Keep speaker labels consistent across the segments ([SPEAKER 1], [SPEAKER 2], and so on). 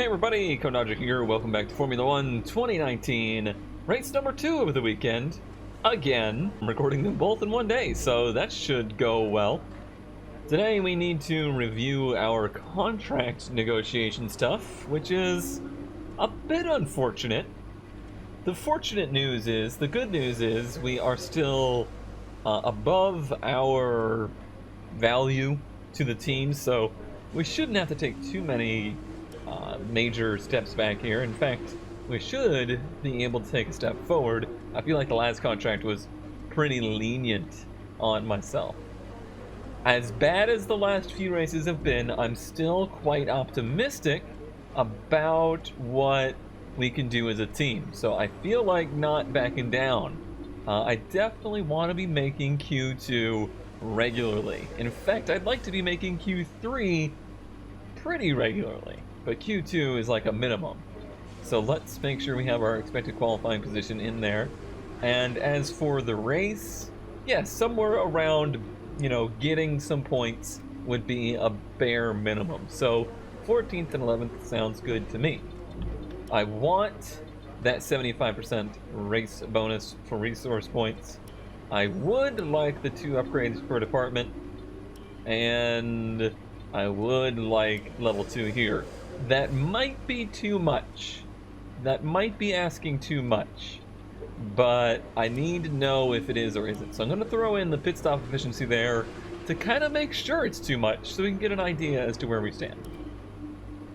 [SPEAKER 1] Hey everybody, Konaja here, welcome back to Formula 1 2019, race number 2 of the weekend. Again, I'm recording them both in one day, so that should go well. Today we need to review our contract negotiation stuff, which is a bit unfortunate. The fortunate news is, the good news is, we are still above our value to the team, so we shouldn't have to take too many major steps back here. In fact, we should be able to take a step forward. I feel like the last contract was pretty lenient on myself. As bad as the last few races have been, I'm still quite optimistic about what we can do as a team. So I feel like not backing down. I definitely want to be making Q2 regularly. In fact, I'd like to be making Q3 pretty regularly. But Q2 is like a minimum. So let's make sure we have our expected qualifying position in there. And as for the race, yes, somewhere around, getting some points would be a bare minimum. So 14th and 11th sounds good to me. I want that 75% race bonus for resource points. I would like the 2 upgrades per department. And I would like level 2 here. That might be too much. That might be asking too much. But I need to know if it is or isn't. So I'm going to throw in the pit stop efficiency there to kind of make sure it's too much so we can get an idea as to where we stand.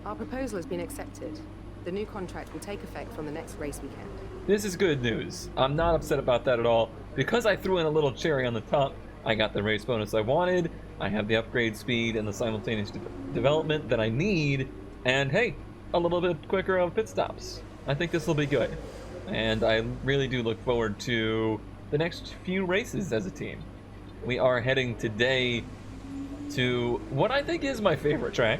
[SPEAKER 2] Our proposal has been accepted. The new contract will take effect from the next race weekend.
[SPEAKER 1] This is good news. I'm not upset about that at all. Because I threw in a little cherry on the top, I got the race bonus I wanted. I have the upgrade speed and the simultaneous development that I need. And hey, a little bit quicker of pit stops. I think this will be good. And I really do look forward to the next few races as a team. We are heading today to what I think is my favorite track.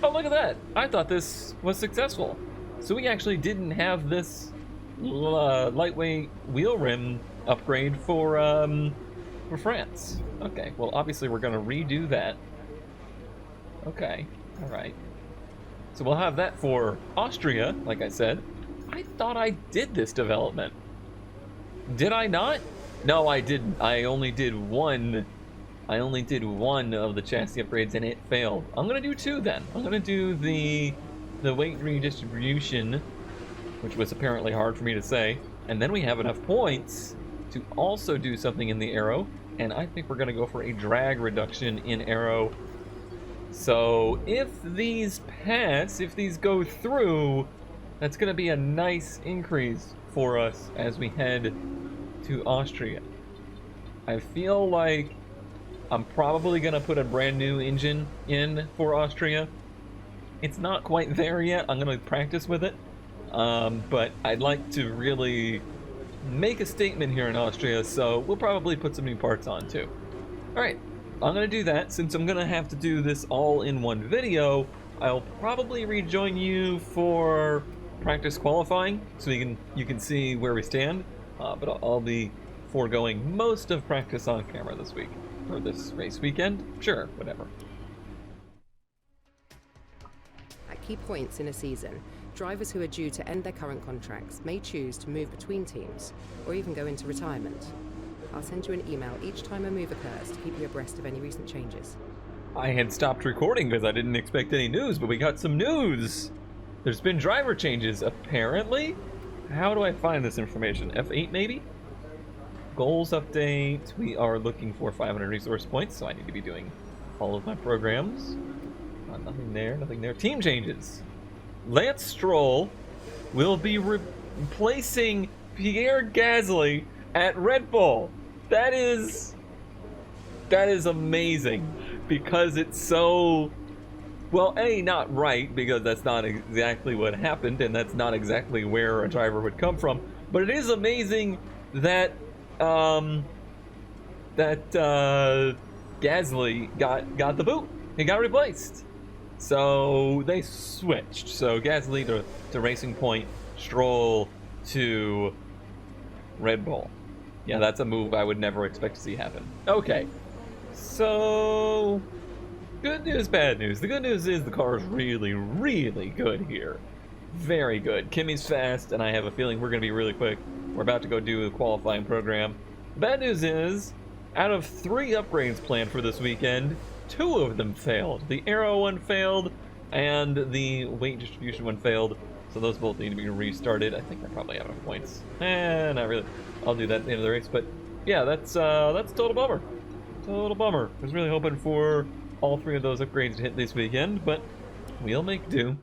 [SPEAKER 1] Oh, look at that. I thought this was successful. So we actually didn't have this lightweight wheel rim upgrade for France. Okay, well, obviously we're going to redo that. Okay, all right. So we'll have that for Austria, like I said. I thought I did this development. Did I not? No, I didn't. I only did one of the chassis upgrades and it failed. I'm gonna do 2 then. I'm gonna do the weight redistribution, which was apparently hard for me to say, and then we have enough points to also do something in the aero, and I think we're gonna go for a drag reduction in aero. So if these pass, if these go through, that's going to be a nice increase for us as we head to Austria. I feel like I'm probably going to put a brand new engine in for Austria. It's not quite there yet. I'm going to practice with it. But I'd like to really make a statement here in Austria, so we'll probably put some new parts on too. All right. I'm going to do that. Since I'm going to have to do this all in one video, I'll probably rejoin you for practice qualifying so you can see where we stand. But I'll be foregoing most of practice on camera this week. Or this race weekend. Sure, whatever.
[SPEAKER 2] At key points in a season, drivers who are due to end their current contracts may choose to move between teams or even go into retirement. I'll send you an email each time a move occurs to keep you abreast of any recent changes.
[SPEAKER 1] I had stopped recording because I didn't expect any news, but we got some news! There's been driver changes, apparently? How do I find this information? F8 maybe? Goals update. We are looking for 500 resource points, so I need to be doing all of my programs. Nothing there, nothing there. Team changes. Lance Stroll will be replacing Pierre Gasly at Red Bull. That is amazing because it's so, well, not right, because that's not exactly what happened and that's not exactly where a driver would come from, but it is amazing that Gasly got the boot. He got replaced. So they switched. So Gasly to Racing Point, Stroll to Red Bull. Yeah, that's a move I would never expect to see happen. Okay, so Good news, bad news. The good news is the car is really, really good here. Very good. Kimmy's fast, and I have a feeling we're going to be really quick. We're about to go do a qualifying program. The bad news is, out of 3 upgrades planned for this weekend, 2 of them failed. The aero one failed, and the weight distribution one failed. So those both need to be restarted. I think I probably have enough points. Not really. I'll do that at the end of the race. But yeah, that's a total bummer. Total bummer. I was really hoping for all 3 of those upgrades to hit this weekend, but we'll make do.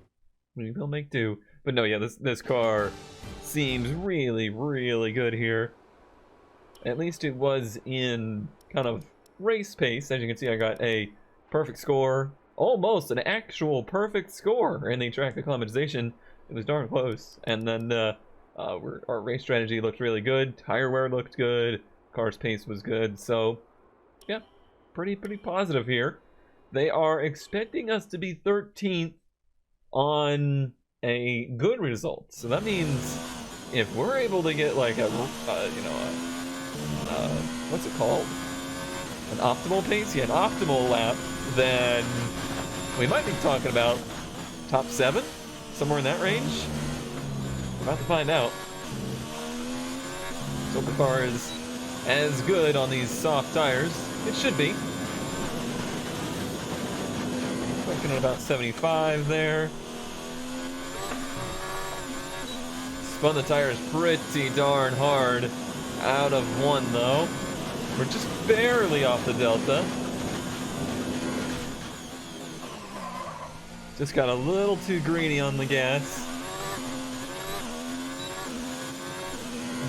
[SPEAKER 1] We will make do. But no, yeah, this car seems really, really good here. At least it was in kind of race pace. As you can see, I got a perfect score. Almost an actual perfect score in the track acclimatization. It was darn close. And then our race strategy looked really good. Tire wear looked good. Car's pace was good. So, yeah, pretty positive here. They are expecting us to be 13th on a good result. So that means if we're able to get like a, what's it called? An optimal pace? Yeah, an optimal lap, then we might be talking about top 7, somewhere in that range. We're about to find out. So the car is as good on these soft tires. It should be. Looking at about 75 there. Spun the tires pretty darn hard. Out of 1 though. We're just barely off the delta. Just got a little too greedy on the gas.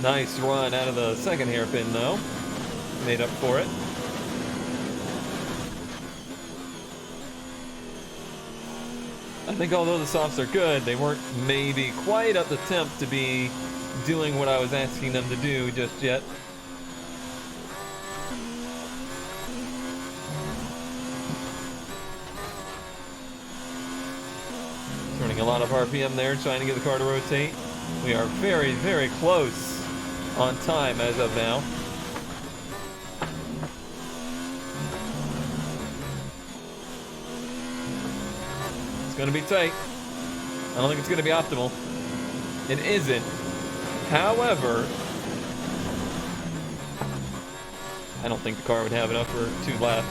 [SPEAKER 1] Nice run out of the second hairpin though. Made up for it. I think although the softs are good, they weren't maybe quite up to temp to be doing what I was asking them to do just yet. Turning a lot of RPM there, trying to get the car to rotate. We are very, very close on time as of now. It's going to be tight. I don't think it's going to be optimal. It isn't. However, I don't think the car would have enough for 2 laps.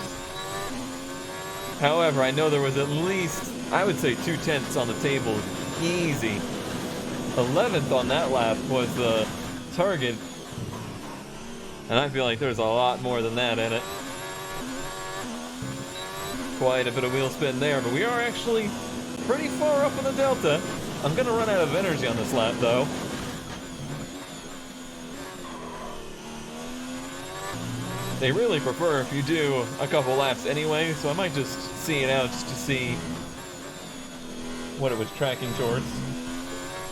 [SPEAKER 1] However, I know there was at least, I would say, 2 tenths on the table. Easy. 11th on that lap was the target. And I feel like there's a lot more than that in it. Quite a bit of wheel spin there, but we are actually pretty far up in the delta. I'm gonna run out of energy on this lap though. They really prefer if you do a couple laps anyway, so I might just see it out just to see what it was tracking towards.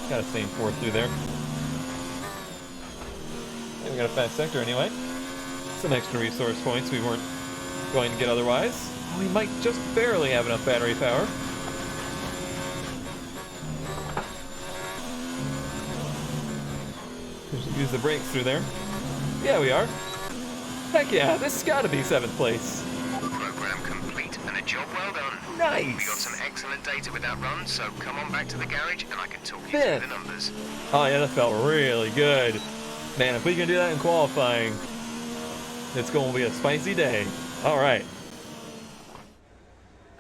[SPEAKER 1] Got a same 4 through there. And we got a fast sector anyway. Some extra resource points we weren't going to get otherwise. We might just barely have enough battery power. Just use the brakes through there. Yeah, we are. Heck yeah, this has got to be 7th place.
[SPEAKER 3] Program complete and a job well done.
[SPEAKER 1] Nice.
[SPEAKER 3] We got some excellent data with that run, so come on back to the garage and I can talk you
[SPEAKER 1] 5th.
[SPEAKER 3] through the numbers.
[SPEAKER 1] Oh yeah, that felt really good. Man, if we can do that in qualifying, it's going to be a spicy day. All right.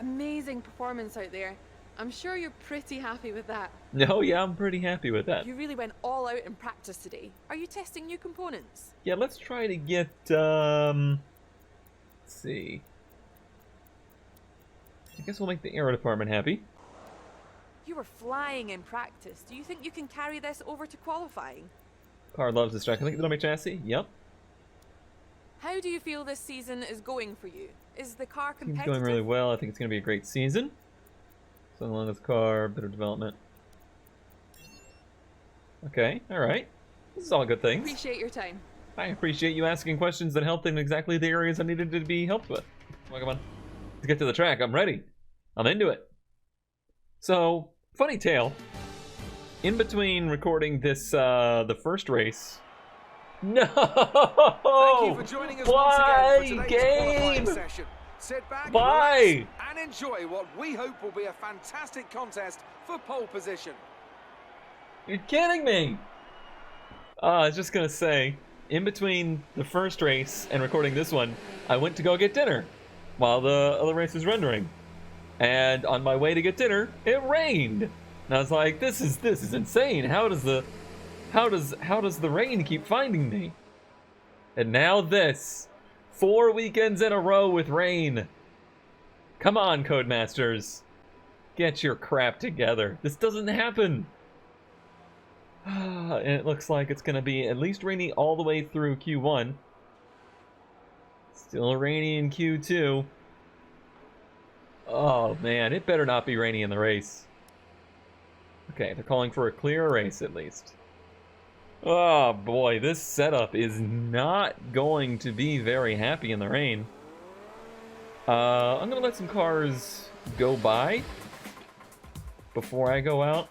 [SPEAKER 4] Amazing performance out there. I'm sure you're pretty happy with that.
[SPEAKER 1] No, yeah, I'm pretty happy with that.
[SPEAKER 4] You really went all out in practice today. Are you testing new components?
[SPEAKER 1] Yeah, let's try to get, let's see. I guess we'll make the aero department happy.
[SPEAKER 4] You were flying in practice. Do you think you can carry this over to qualifying?
[SPEAKER 1] Car loves this track. I think it's on my chassis. Yep.
[SPEAKER 4] How do you feel this season is going for you? Is the car
[SPEAKER 1] It's
[SPEAKER 4] competitive?
[SPEAKER 1] going really well. I think it's going to be a great season. So long as car, bit of development. Okay, alright. This is all good things.
[SPEAKER 4] Appreciate your time.
[SPEAKER 1] I appreciate you asking questions that helped in exactly the areas I needed to be helped with. Come on. Let's get to the track. I'm ready. I'm into it. So, funny tale. In between recording this, the first race. No!
[SPEAKER 5] Thank you for joining us once again for today's
[SPEAKER 1] game!
[SPEAKER 5] qualifying session. Sit back,
[SPEAKER 1] Bye!
[SPEAKER 5] relax, and enjoy what we hope will be a fantastic contest for pole position.
[SPEAKER 1] You're kidding me! I was just gonna say, in between the first race and recording this one, I went to go get dinner while the other race was rendering. And on my way to get dinner, it rained. And I was like, this is insane. How does the rain keep finding me? And now this. 4 weekends in a row with rain. Come on, Codemasters. Get your crap together. This doesn't happen. And it looks like it's going to be at least rainy all the way through Q1. Still rainy in Q2. Oh man, it better not be rainy in the race. Okay, they're calling for a clear race at least. Oh boy, this setup is not going to be very happy in the rain. I'm gonna let some cars go by before I go out,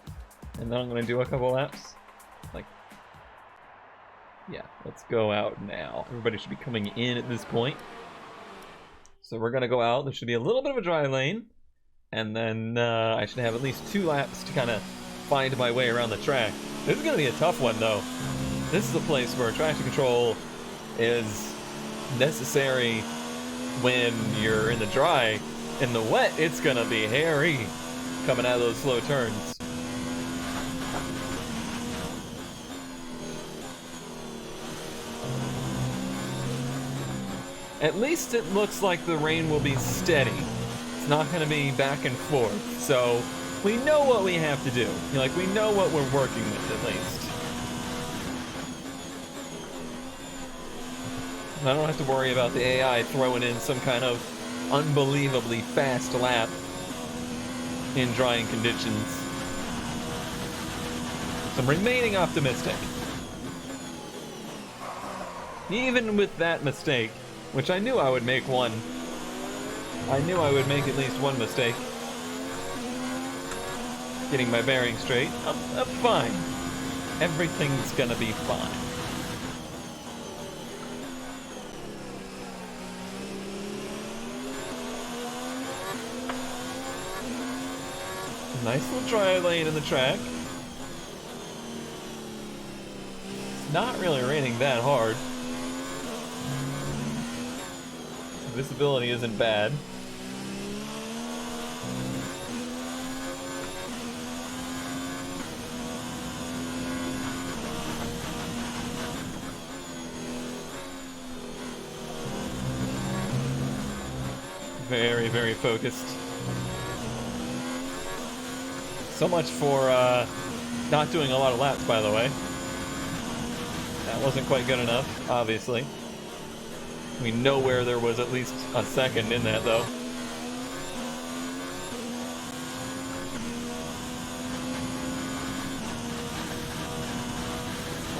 [SPEAKER 1] and then I'm gonna do a couple laps. Like, yeah, let's go out now. Everybody should be coming in at this point. So we're gonna go out. There should be a little bit of a dry lane, and then I should have at least 2 laps to kind of find my way around the track. This is gonna be a tough one though. This is a place where traction control is necessary when you're in the dry. In the wet, it's gonna be hairy coming out of those slow turns. At least it looks like the rain will be steady. It's not going to be back and forth. So we know what we have to do. Like, we know what we're working with at least. I don't have to worry about the AI throwing in some kind of unbelievably fast lap in drying conditions. So I'm remaining optimistic. Even with that mistake, which I knew I would make one. I knew I would make at least one mistake. Getting my bearings straight. I'm fine. Everything's gonna be fine. Nice little dry lane in the track. It's not really raining that hard. Visibility isn't bad. Very, very focused. So much for not doing a lot of laps, by the way. That wasn't quite good enough, obviously. We know where there was at least a second in that, though.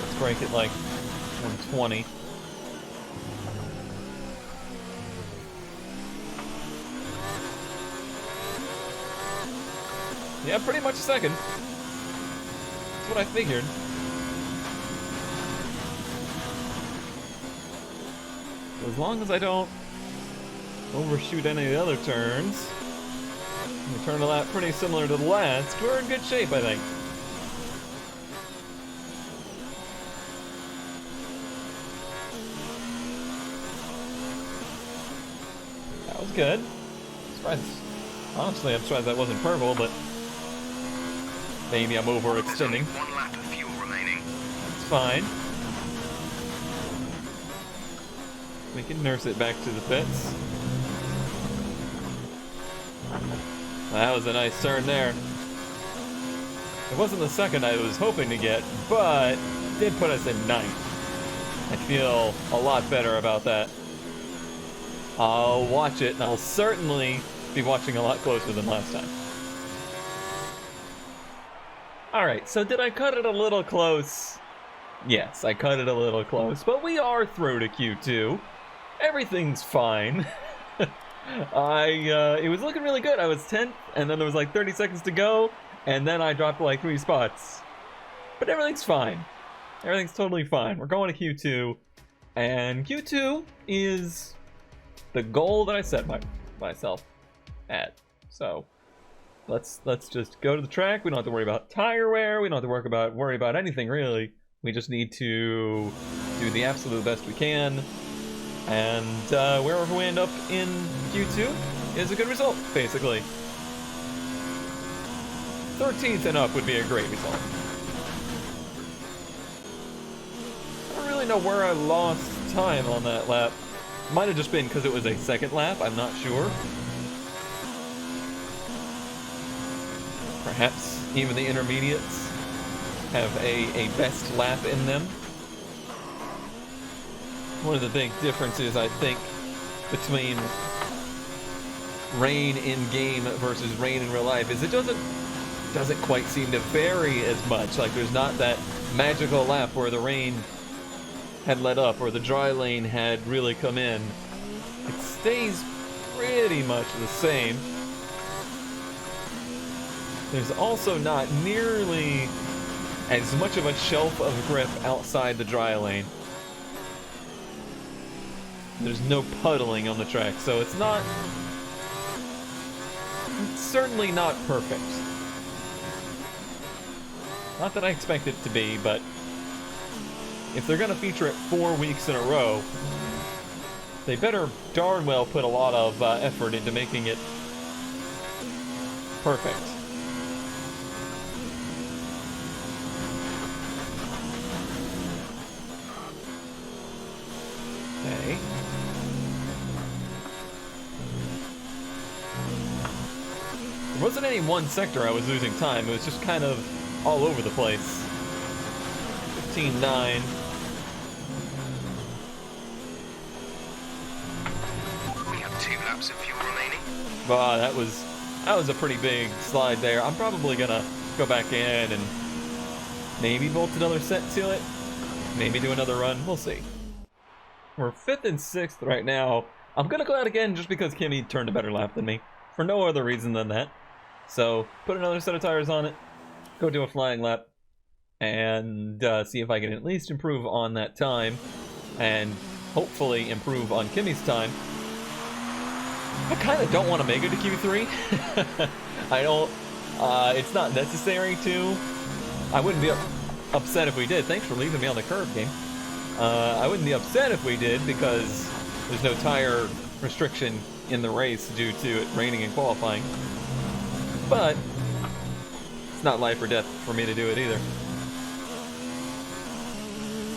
[SPEAKER 1] Let's break it like 120. Yeah, pretty much a second. That's what I figured. As long as I don't overshoot any of the other turns, we turn a lap pretty similar to the last, we're in good shape, I think. That was good. Honestly, I'm surprised that wasn't purple, but maybe I'm overextending.
[SPEAKER 3] 1 lap of fuel remaining.
[SPEAKER 1] It's fine. We can nurse it back to the pits. That was a nice turn there. It wasn't the second I was hoping to get, but it did put us in 9th. I feel a lot better about that. I'll watch it, and I'll certainly be watching a lot closer than last time. Alright, so did I cut it a little close? Yes, I cut it a little close, but we are through to Q2. Everything's fine. It was looking really good. I was 10th, and then there was like 30 seconds to go, and then I dropped like 3 spots. But everything's fine. Everything's totally fine. We're going to Q2, and Q2 is the goal that I set myself at. So let's just go to the track. We don't have to worry about tire wear. We don't have to worry about anything really. We just need to do the absolute best we can, and wherever we end up in Q2 is a good result, basically. 13th and up would be a great result. I don't really know where I lost time on that lap. Might have just been because it was a second lap, I'm not sure. Perhaps even the intermediates have a best lap in them. One of the big differences, I think, between rain in game versus rain in real life is it doesn't quite seem to vary as much. Like, there's not that magical lap where the rain had let up or the dry lane had really come in. It stays pretty much the same. There's also not nearly as much of a shelf of grip outside the dry lane. There's no puddling on the track, so it's certainly not perfect. Not that I expect it to be, but if they're gonna feature it 4 weeks in a row, they better darn well put a lot of effort into making it perfect. Okay. There wasn't any one sector I was losing time, it was just kind of all over the place. 15-9.
[SPEAKER 3] We have 2 laps of fuel remaining.
[SPEAKER 1] Wow, that was a pretty big slide there. I'm probably gonna go back in and maybe bolt another set to it. Maybe do another run. We'll see. We're 5th and 6th right now. I'm gonna go out again just because Kimmy turned a better lap than me. For no other reason than that. So, put another set of tires on it. Go do a flying lap. And see if I can at least improve on that time. And hopefully improve on Kimmy's time. I kind of don't want to make it to Q3. I don't... it's not necessary to. I wouldn't be upset if we did. Thanks for leaving me on the curb, game. I wouldn't be upset if we did because there's no tire restriction in the race due to it raining and qualifying. But it's not life or death for me to do it either.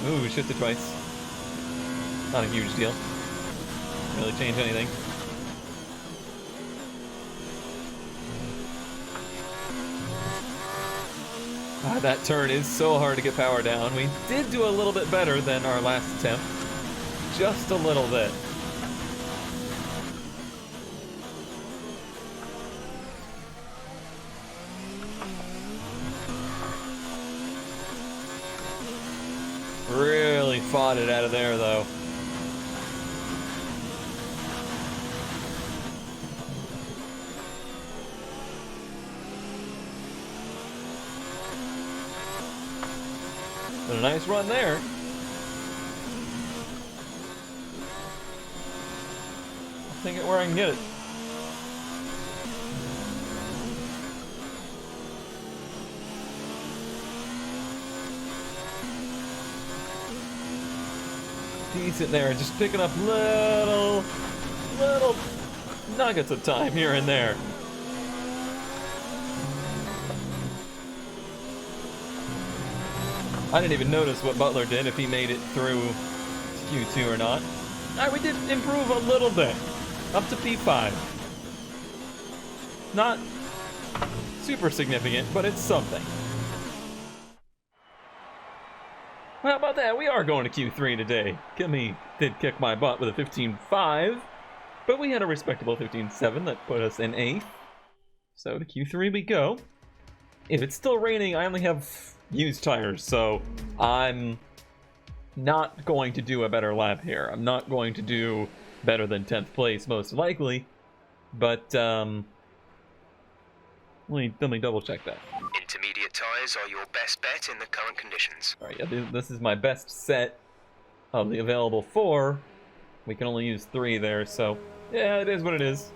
[SPEAKER 1] Ooh, shifted twice. Not a huge deal. Doesn't really change anything. That turn is so hard to get power down. We did do a little bit better than our last attempt. Just a little bit. Really fought it out of there, though. But a nice run there. I'll take it where I can get it. Decent there, just picking up little nuggets of time here and there. I didn't even notice what Butler did, if he made it through Q2 or not. We did improve a little bit, up to P5. Not super significant, but it's something. How about that? We are going to Q3 today. Kimmy did kick my butt with a 15.5, but we had a respectable 15.7 that put us in 8th. So to Q3 we go. If it's still raining, I only have used tires, so I'm not going to do a better lap here. I'm not going to do better than 10th place, most likely, but let me double check that.
[SPEAKER 3] Intermediate tyres are your best bet in the current conditions.
[SPEAKER 1] Alright, yeah, this is my best set of the available 4. We can only use 3 there, so yeah, it is what it is.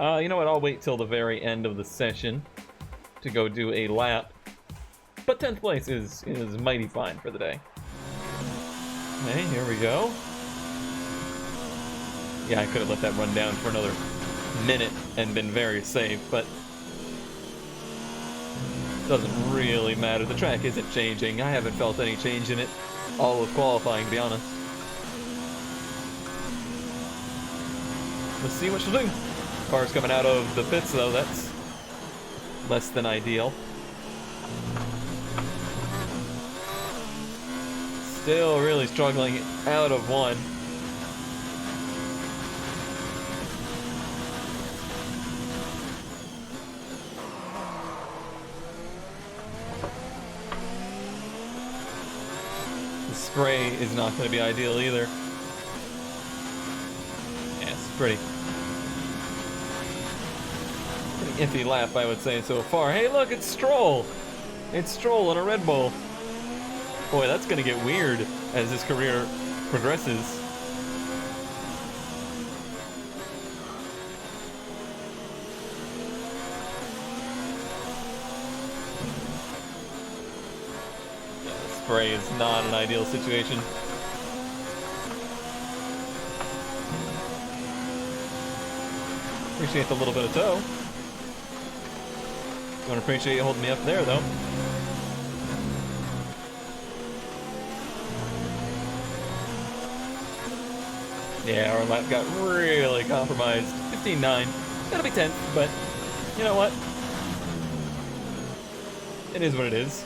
[SPEAKER 1] You know what? I'll wait till the very end of the session to go do a lap. But 10th place is mighty fine for the day. Okay, here we go. Yeah, I could have let that run down for another minute and been very safe, but doesn't really matter. The track isn't changing. I haven't felt any change in it all of qualifying, to be honest. Let's see what she'll do. Car's coming out of the pits, though. That's less than ideal. Still really struggling out of one. The spray is not going to be ideal either. Yeah, it's pretty iffy lap, I would say, so far. Hey, look, it's Stroll. It's Stroll in a Red Bull. Boy, that's going to get weird as his career progresses. Yeah, spray is not an ideal situation. Appreciate the little bit of tow. Don't appreciate you holding me up there, though. Yeah, our lap got really compromised. 15.9. That'll be 10th, but you know what? It is what it is.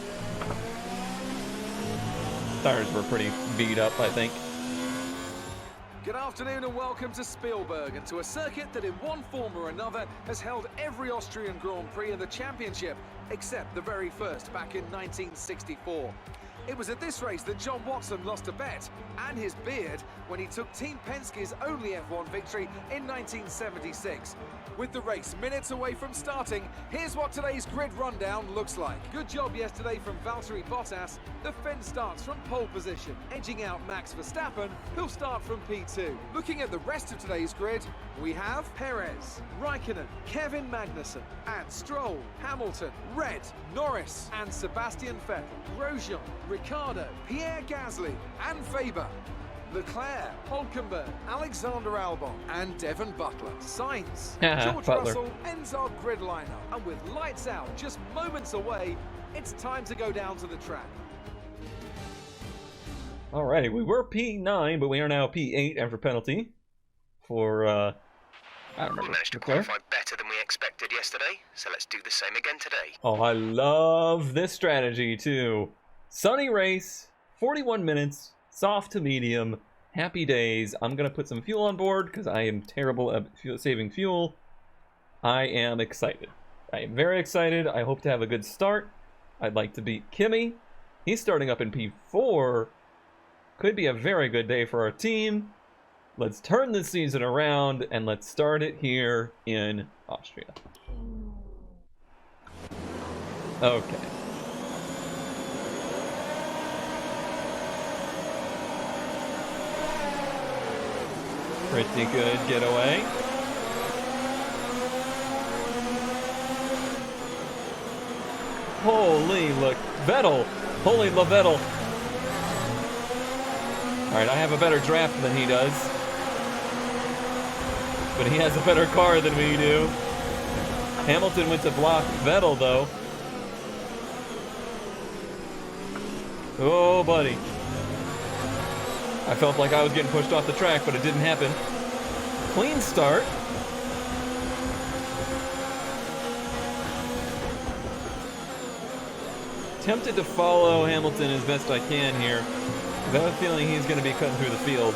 [SPEAKER 1] Tires were pretty beat up, I think.
[SPEAKER 5] Good afternoon and welcome to Spielberg and to a circuit that in one form or another has held every Austrian Grand Prix in the championship except the very first back in 1964. It was at this race that John Watson lost a bet and his beard when he took Team Penske's only F1 victory in 1976. With the race minutes away from starting, here's what today's grid rundown looks like. Good job yesterday from Valtteri Bottas. The Finn starts from pole position, edging out Max Verstappen, who'll start from P2. Looking at the rest of today's grid, we have Perez, Raikkonen, Kevin Magnussen, and Stroll, Hamilton, Red, Norris, and Sebastian Vettel, Grosjean, Ricciardo, Pierre Gasly, and Faber. Leclerc, Hulkenberg, Alexander Albon, and Devon Butler. Sainz, George
[SPEAKER 1] Butler.
[SPEAKER 5] Russell ends our grid lineup. And with lights out just moments away, it's time to go down to the track.
[SPEAKER 1] Alrighty, we were P9, but we are now P8 after penalty for, I don't remember.
[SPEAKER 3] We managed to
[SPEAKER 1] Leclerc?
[SPEAKER 3] qualify better than we expected yesterday, so let's do the same again today.
[SPEAKER 1] Oh, I love this strategy, too. Sunny race, 41 minutes, soft to medium, happy days. I'm going to put some fuel on board because I am terrible at saving fuel. I am excited. I am very excited. I hope to have a good start. I'd like to beat Kimi. He's starting up in P4. Could be a very good day for our team. Let's turn this season around and let's start it here in Austria. Okay. Pretty good getaway. Holy look, Vettel! Holy LaVettel! Alright, I have a better draft than he does. But he has a better car than we do. Hamilton went to block Vettel, though. Oh, buddy. I felt like I was getting pushed off the track, but it didn't happen. Clean start. Tempted to follow Hamilton as best I can here. I have a feeling he's going to be cutting through the field.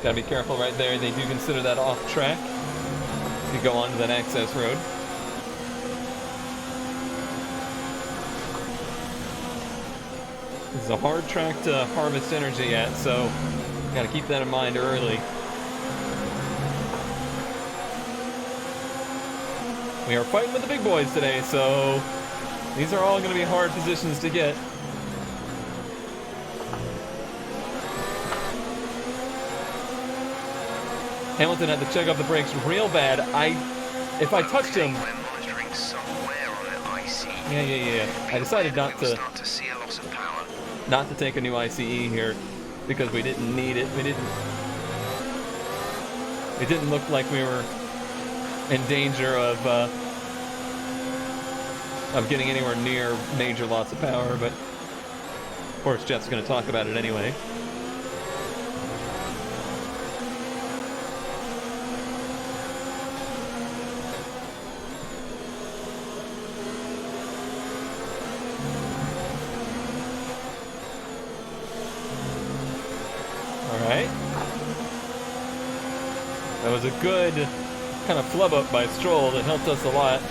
[SPEAKER 1] Gotta be careful right there. They do consider that off track to go onto that access road. This is a hard track to harvest energy at, so gotta keep that in mind early. We are fighting with the big boys today, so these are all going to be hard positions to get. Hamilton had to check off the brakes real bad. If I touched him...
[SPEAKER 3] We're monitoring some wear on the ICE.
[SPEAKER 1] Yeah. I decided not
[SPEAKER 3] We'll
[SPEAKER 1] to
[SPEAKER 3] start to see a loss of power.
[SPEAKER 1] take a new ICE here because we didn't need it. It didn't look like we were in danger of getting anywhere near major loss of power, but of course Jeff's going to talk about it anyway. Alright. That was a good kind of flub up by Stroll that helped us a lot.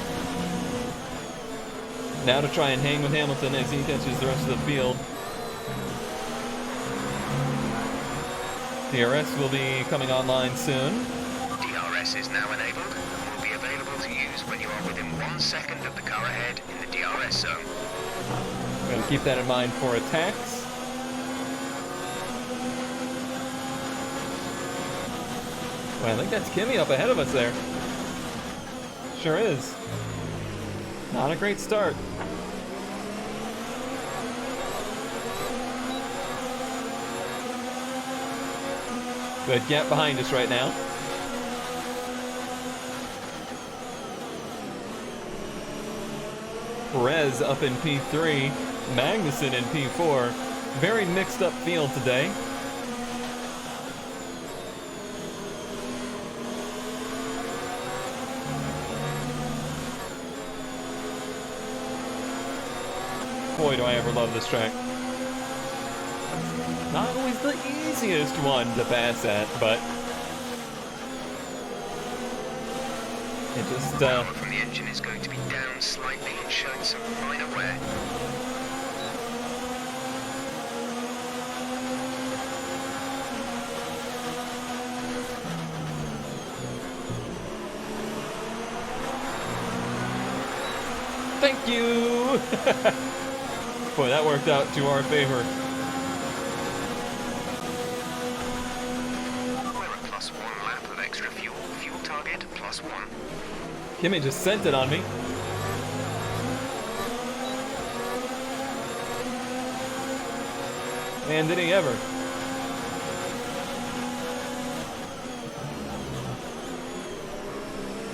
[SPEAKER 1] Now to try and hang with Hamilton as he catches the rest of the field. DRS will be coming online soon.
[SPEAKER 3] DRS is now enabled and will be available to use when you are within 1 second of the car ahead in the DRS zone.
[SPEAKER 1] We're going to keep that in mind for attacks. Well, I think that's Kimi up ahead of us there. Sure is. Not a great start. Good gap behind us right now. Perez up in P3, Magnussen in P4. Very mixed up field today. Boy, do I ever love this track. Not always the easiest one to pass at, but it just
[SPEAKER 3] Power from the engine is going to be down slightly and showing some minor wear.
[SPEAKER 1] thank you! Boy, that worked out to our favor.
[SPEAKER 3] We're a +1 lap of extra fuel. Fuel target +1.
[SPEAKER 1] Kimi just sent it on me. And did he ever?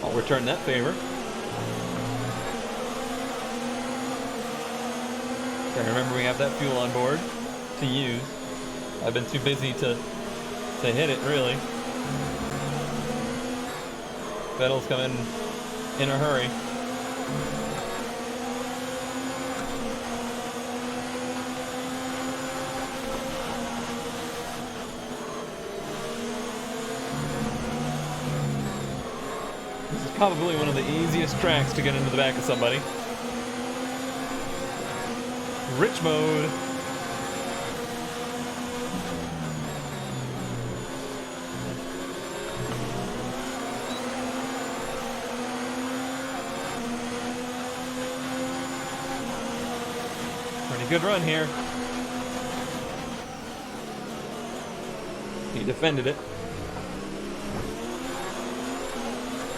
[SPEAKER 1] I'll return that favor. Okay, remember we have that fuel on board to use. I've been too busy to hit it, really. Vettel's coming in a hurry. This is probably one of the easiest tracks to get into the back of somebody. Rich mode. Pretty good run here. He defended it.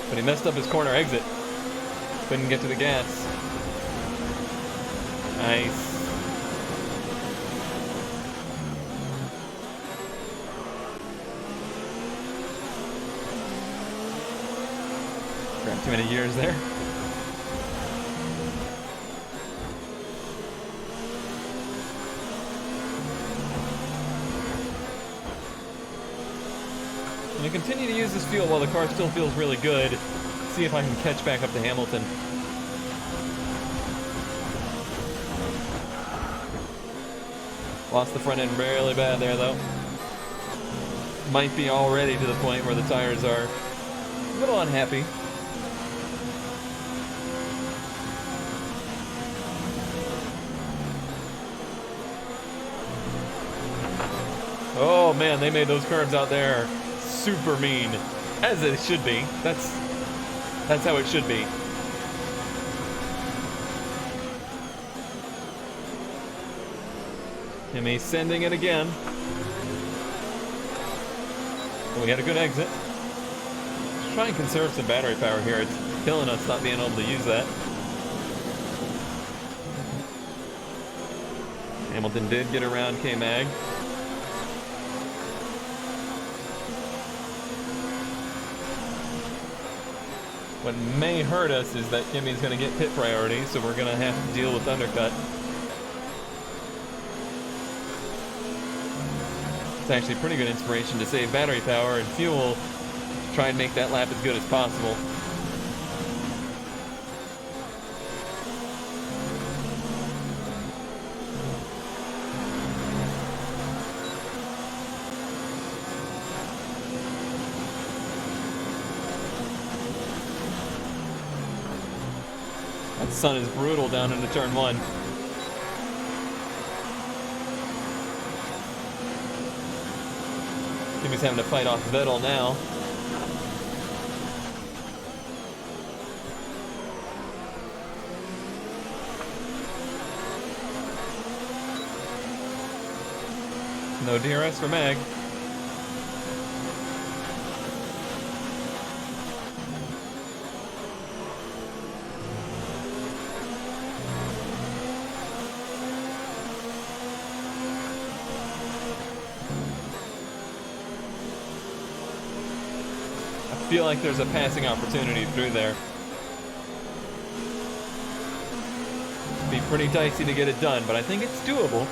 [SPEAKER 1] But he messed up his corner exit. Couldn't get to the gas. Nice. Grabbed too many years there. I'm going to continue to use this fuel while the car still feels really good. See if I can catch back up to Hamilton. Lost the front end really bad there, though. Might be already to the point where the tires are a little unhappy. Oh man, they made those curves out there super mean, as it should be. That's how it should be. Kimi sending it again. We had a good exit. Try and conserve some battery power here. It's killing us not being able to use that. Hamilton did get around K-Mag. What may hurt us is that Kimmy's going to get pit priority, so we're going to have to deal with undercut. It's actually pretty good inspiration to save battery power and fuel to try and make that lap as good as possible. That sun is brutal down into turn 1. Kimmy's having to fight off Vettel now. No DRS for Mag. I feel like there's a passing opportunity through there. Be pretty dicey to get it done, but I think it's doable.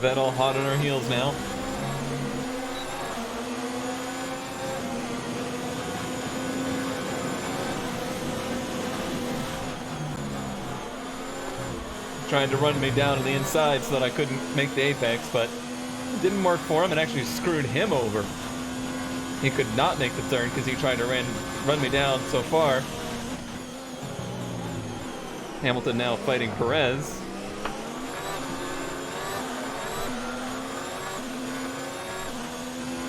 [SPEAKER 1] Vettel hot on our heels now. Trying to run me down to the inside so that I couldn't make the apex, but it didn't work for him and actually screwed him over. He could not make the turn because he tried to run me down so far. Hamilton now fighting Perez.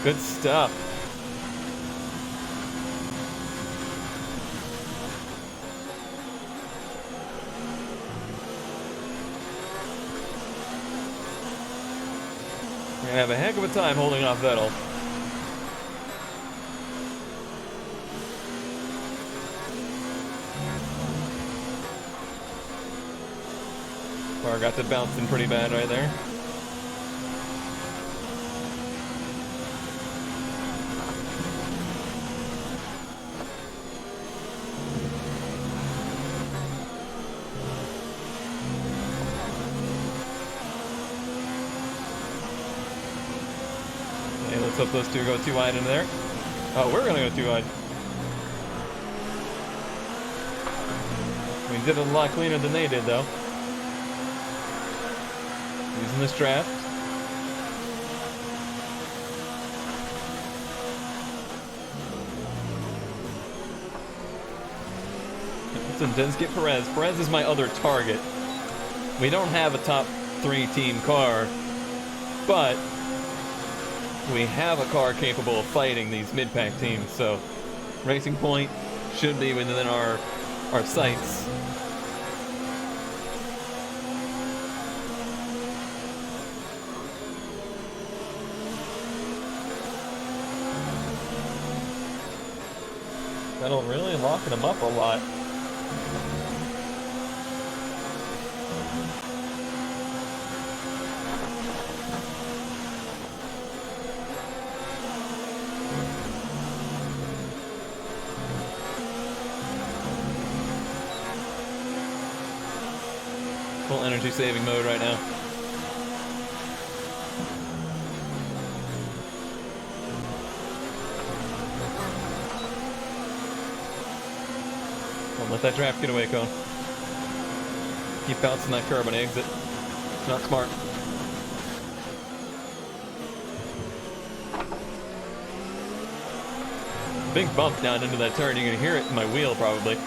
[SPEAKER 1] Good stuff. We're gonna have a heck of a time holding off Vettel. Car got to bouncing pretty bad right there. Let's hope those two go too wide into there. Oh, we're gonna go too wide. We did it a lot cleaner than they did, though. Using this draft. Hamilton does get Perez. Perez is my other target. We don't have a top 3 team car, but we have a car capable of fighting these mid-pack teams, so Racing Point should be within our sights. That'll really locking them up a lot. Full energy saving mode right now. Don't let that draft get away, Cone. Keep bouncing that curb on exit. It's not smart. Big bump down into that turn. You're gonna hear it in my wheel probably.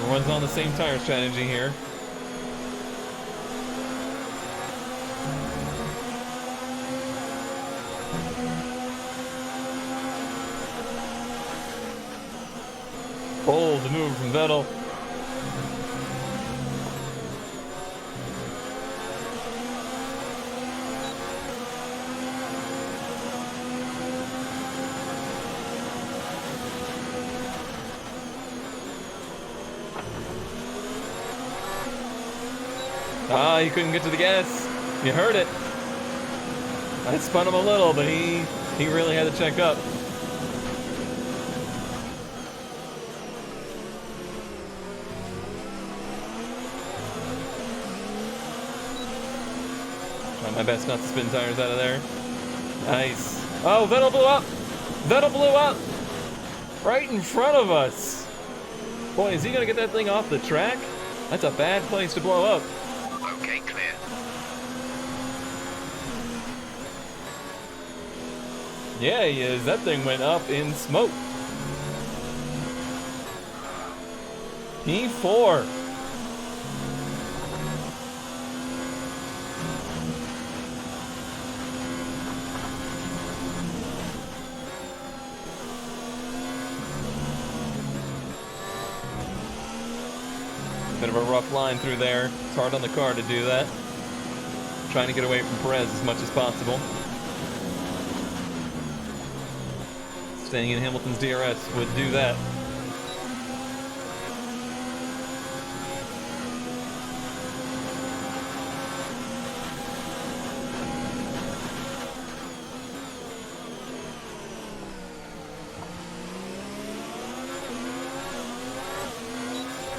[SPEAKER 1] Everyone's on the same tire strategy here. Bold move from Vettel. Ah, he couldn't get to the gas. You heard it. I spun him a little, but he really had to check up. Trying my best not to spin tires out of there. Nice. Oh, Vettel blew up. Vettel blew up. Right in front of us. Boy, is he gonna get that thing off the track? That's a bad place to blow up.
[SPEAKER 3] Okay, clear.
[SPEAKER 1] Yeah, he is. That thing went up in smoke. P4. Bit of a rough line through there. It's hard on the car to do that. Trying to get away from Perez as much as possible. Staying in Hamilton's DRS would do that.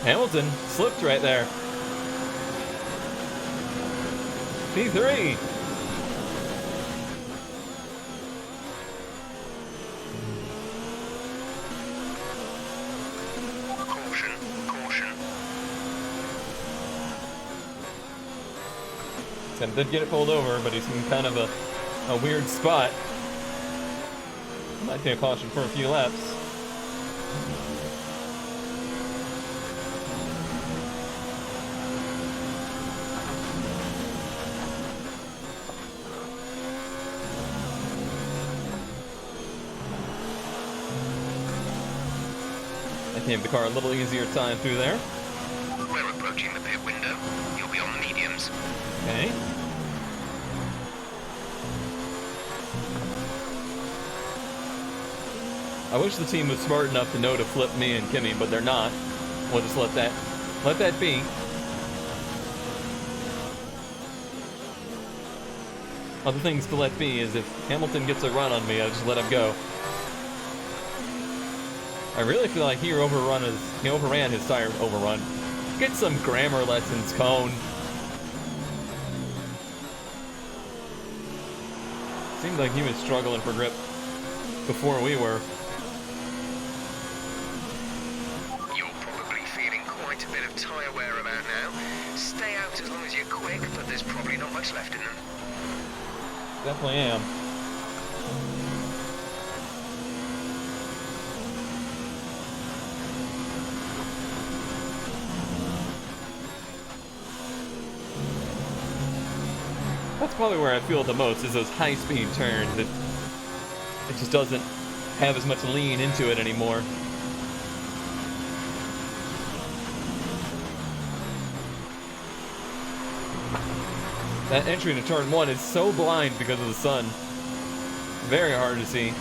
[SPEAKER 1] Hamilton slipped right there. P3.
[SPEAKER 3] Caution, caution.
[SPEAKER 1] Tim did get it pulled over, but he's in kind of a weird spot. Might take a caution for a few laps. Gave the car a little easier time through there.
[SPEAKER 3] We're approaching the pit window. You'll be on the mediums.
[SPEAKER 1] Okay. I wish the team was smart enough to know to flip me and Kimmy, but they're not. We'll just let that be. Other things to let be is if Hamilton gets a run on me, I just let him go. I really feel like he overran his tire overrun. Get some grammar lessons, Cone. Seemed like he was struggling for grip before we were.
[SPEAKER 3] You're probably feeling quite a bit of tyre wear about now. Stay out as long as you're quick, but there's probably not much left in them.
[SPEAKER 1] Definitely am. That's probably where I feel it the most, is those high-speed turns. It just doesn't have as much lean into it anymore. That entry into turn 1 is so blind because of the sun. Very hard to see.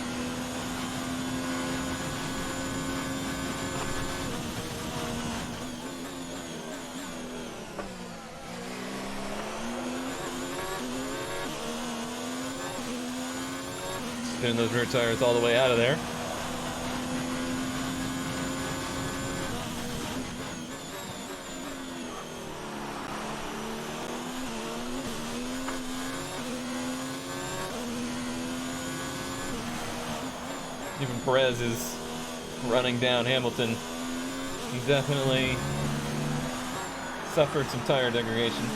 [SPEAKER 1] Spinning those rear tires all the way out of there. Even Perez is running down Hamilton. He definitely suffered some tire degradation.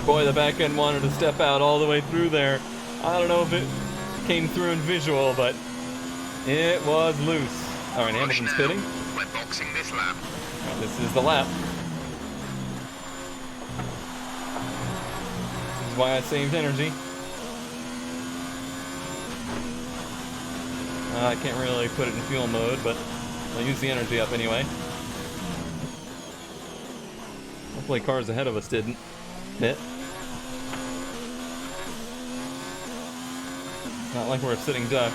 [SPEAKER 1] Boy, the back end wanted to step out all the way through there. I don't know if it came through in visual, but it was loose. All right, Hamilton's pitting.
[SPEAKER 3] We're boxing this lap.
[SPEAKER 1] Right, this is the lap. This is why I saved energy. I can't really put it in fuel mode, but I'll use the energy up anyway. Hopefully cars ahead of us didn't hit. Not like we're a sitting duck.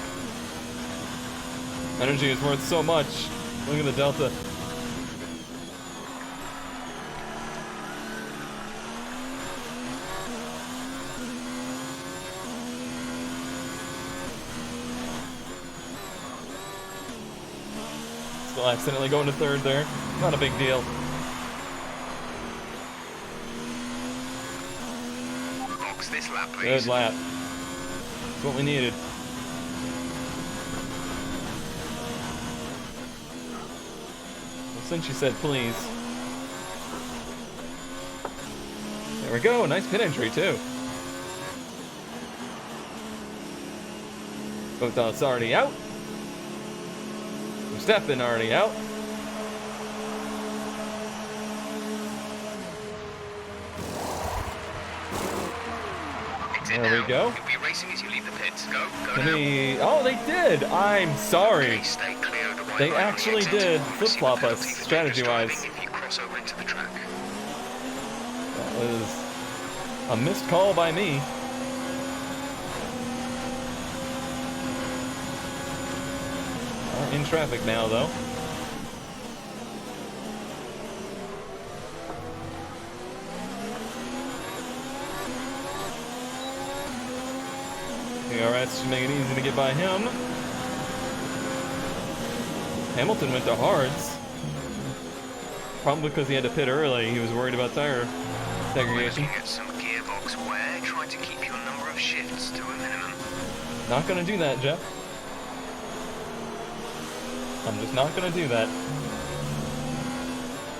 [SPEAKER 1] Energy is worth so much. Look at the delta. Still accidentally going to third there. Not a big deal.
[SPEAKER 3] Box this lap, please.
[SPEAKER 1] Good lap. That's what we needed. Well, since you said please. There we go. Nice pit entry too. Bottas already out. Verstappen already out. There we go.
[SPEAKER 3] You'll be racing as you leave the pits. Go
[SPEAKER 1] Can
[SPEAKER 3] now.
[SPEAKER 1] we... Oh, they did! I'm sorry.
[SPEAKER 3] Okay, stay clear of the white
[SPEAKER 1] They
[SPEAKER 3] line on the
[SPEAKER 1] actually
[SPEAKER 3] exit.
[SPEAKER 1] did
[SPEAKER 3] You'll receive
[SPEAKER 1] flip-flop
[SPEAKER 3] a
[SPEAKER 1] us,
[SPEAKER 3] penalty for
[SPEAKER 1] strategy-wise.
[SPEAKER 3] dangerous driving if you cross over into the track.
[SPEAKER 1] That was a missed call by me. We're in traffic now, though. DRS should make it easy to get by him. Hamilton went to hards. Probably because he had to pit early. He was worried about tire segregation.
[SPEAKER 3] Looking at some gearbox wear, try to keep your number of shifts to a minimum.
[SPEAKER 1] Not gonna do that, Jeff. I'm just not gonna do that.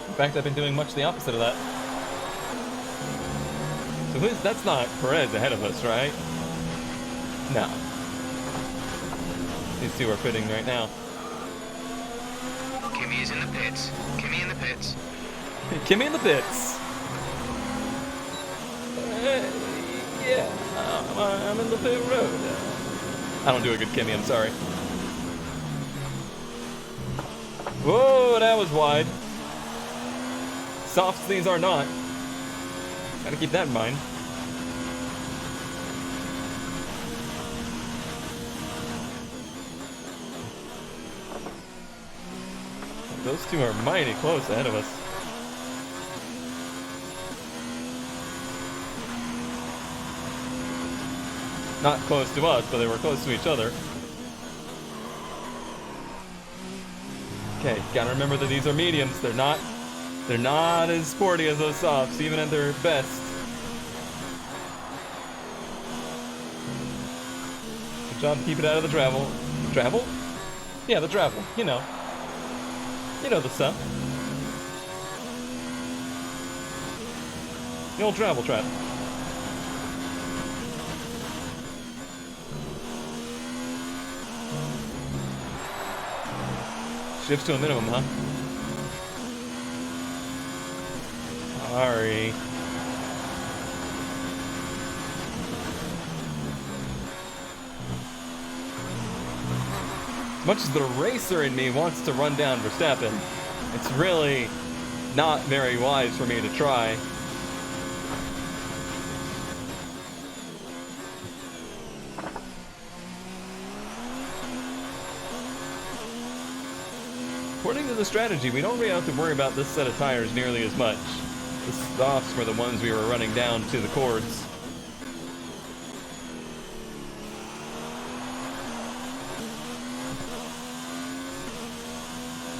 [SPEAKER 1] In fact, I've been doing much the opposite of that. So that's not Perez ahead of us, right? No. These two are pitting right now.
[SPEAKER 3] Kimi is in the pits. Kimi in the pits.
[SPEAKER 1] Kimmy in the pits. Yeah, I'm in the pit road. I don't do a good Kimmy, I'm sorry. Whoa, that was wide. Softs these are not. Gotta keep that in mind. Those two are mighty close ahead of us. Not close to us, but they were close to each other. Okay, gotta remember that these are mediums. They're not as sporty as those softs, even at their best. Good job to keep it out of the travel. Travel? Yeah, the travel. You know the stuff. The old travel trap. Shifts to a minimum, huh? Sorry. As much as the racer in me wants to run down Verstappen, it's really not very wise for me to try. According to the strategy, we don't really have to worry about this set of tires nearly as much. The softs were the ones we were running down to the cords.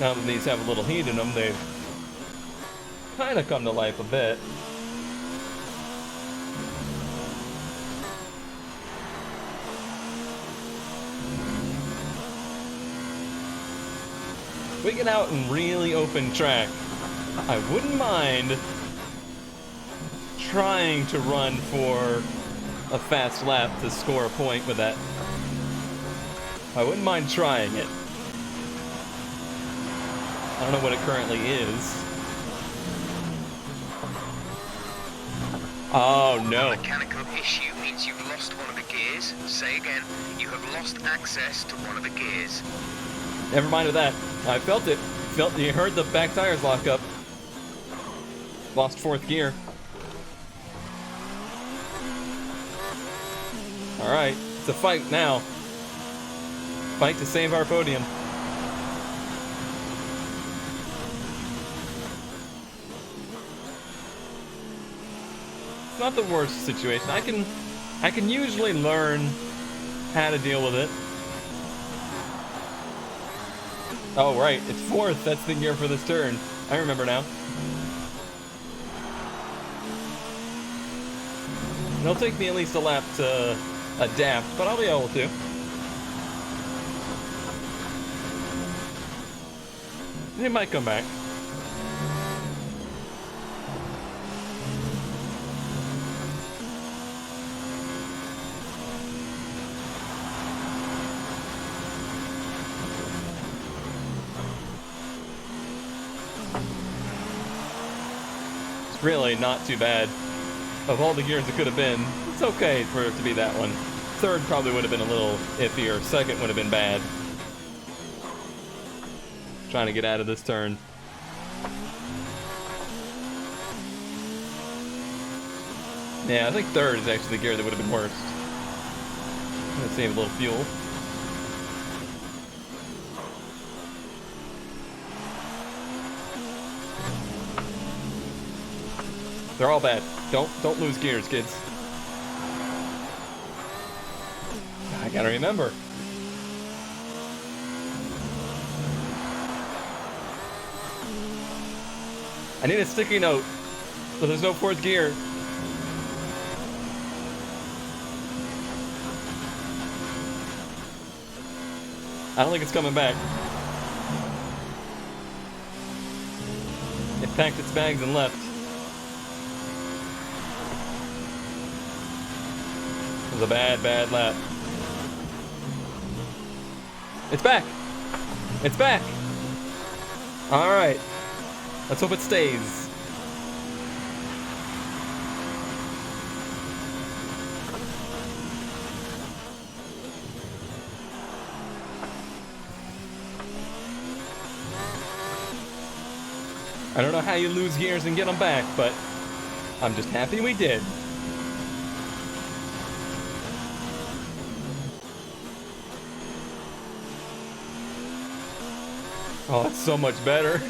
[SPEAKER 1] Now that these have a little heat in them, they've kind of come to life a bit. If we get out in really open track, I wouldn't mind trying to run for a fast lap to score a point with that. I wouldn't mind trying it. I don't know what it currently is. Oh no.
[SPEAKER 3] A mechanical issue means you've lost one of the gears. Say again, you have lost access to one of the gears.
[SPEAKER 1] Never mind with that. I felt it. You heard the back tires lock up. Lost fourth gear. Alright, it's a fight now. Fight to save our podium. It's not the worst situation. I can usually learn how to deal with it. Oh right, it's fourth. That's the gear for this turn. I remember now. It'll take me at least a lap to adapt, but I'll be able to. It might come back. It's really not too bad. Of all the gears it could have been, it's okay for it to be that one. Third probably would have been a little iffier. Second would have been bad. Trying to get out of this turn. Yeah, I think third is actually the gear that would have been worst. I'm gonna save a little fuel. They're all bad. Don't lose gears, kids. I gotta remember. I need a sticky note, so there's no fourth gear. I don't think it's coming back. It packed its bags and left. It was a bad lap. It's back! It's back! Alright. Let's hope it stays. I don't know how you lose gears and get them back, but I'm just happy we did. Oh, that's so much better.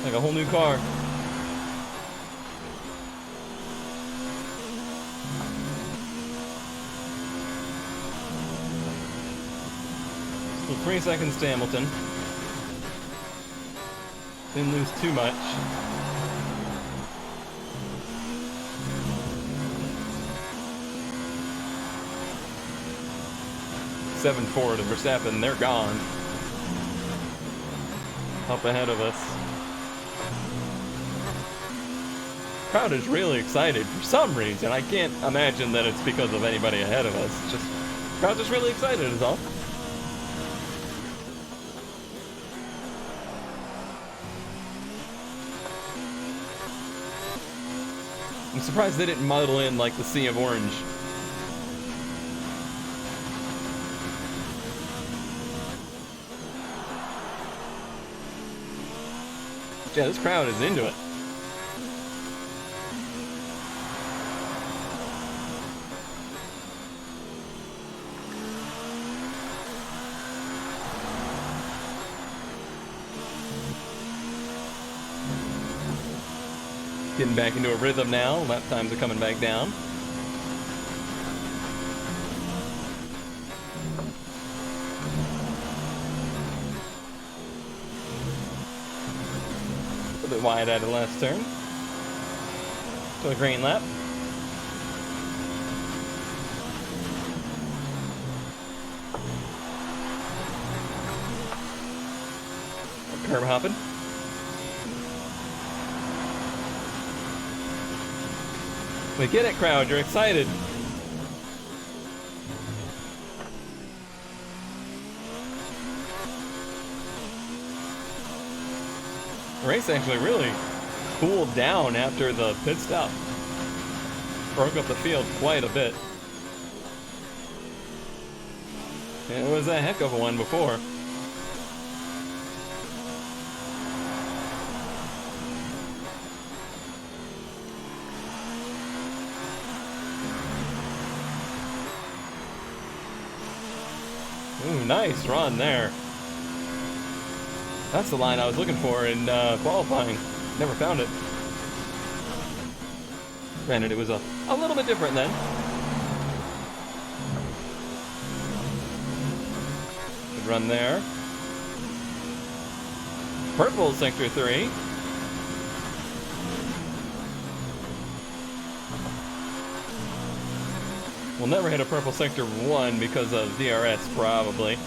[SPEAKER 1] Like a whole new car. So 3 seconds to Hamilton. Didn't lose too much. Seven forward to Verstappen, they're gone. Up ahead of us. Crowd is really excited for some reason. I can't imagine that it's because of anybody ahead of us. It's just, crowd's just really excited is all. I'm surprised they didn't muddle in like the sea of orange. Yeah, this crowd is into it. Getting back into a rhythm now. Lap times are coming back down. A bit wide out of the last turn. To a green lap. curb hopping. We get it, crowd. You're excited. The race actually really cooled down after the pit stop. Broke up the field quite a bit. It was a heck of a one before. Ooh, nice run there. That's the line I was looking for in qualifying. Never found it. Granted, it was a little bit different then. Good run there. Purple sector 3. We'll never hit a purple sector 1 because of DRS, probably.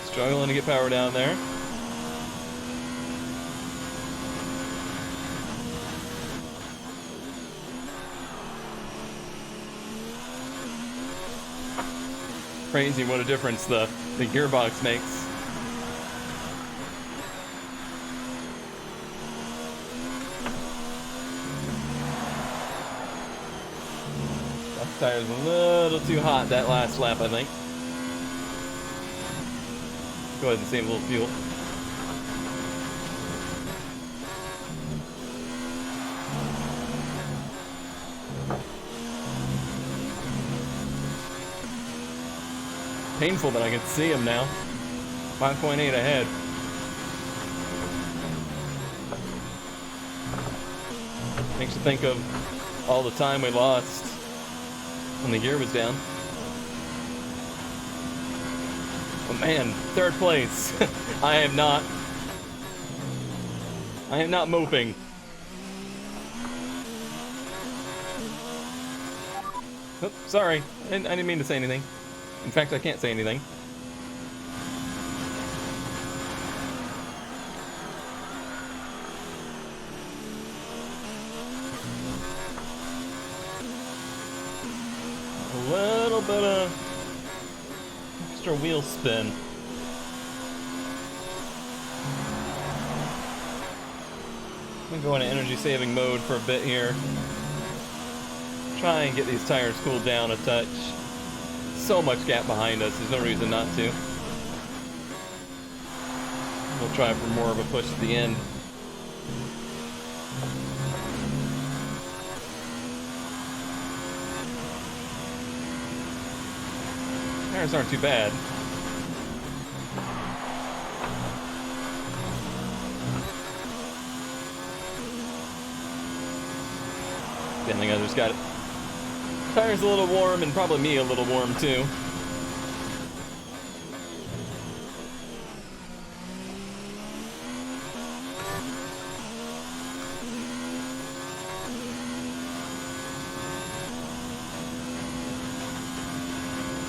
[SPEAKER 1] Struggling to get power down there. Crazy what a difference the gearbox makes. That tire's a little too hot that last lap, I think. Go ahead and save a little fuel. Painful that I can see him now. 5.8 ahead. Makes you think of all the time we lost when the gear was down. But man, third place. I am not moping. Oops, sorry. I didn't mean to say anything. In fact, I can't say anything. A little bit of extra wheel spin. I'm gonna go into energy saving mode for a bit here. Try and get these tires cooled down a touch. So much gap behind us, there's no reason not to. We'll try for more of a push at the end. Tires aren't too bad. Feeling others got it. Tires a little warm, and probably me a little warm too.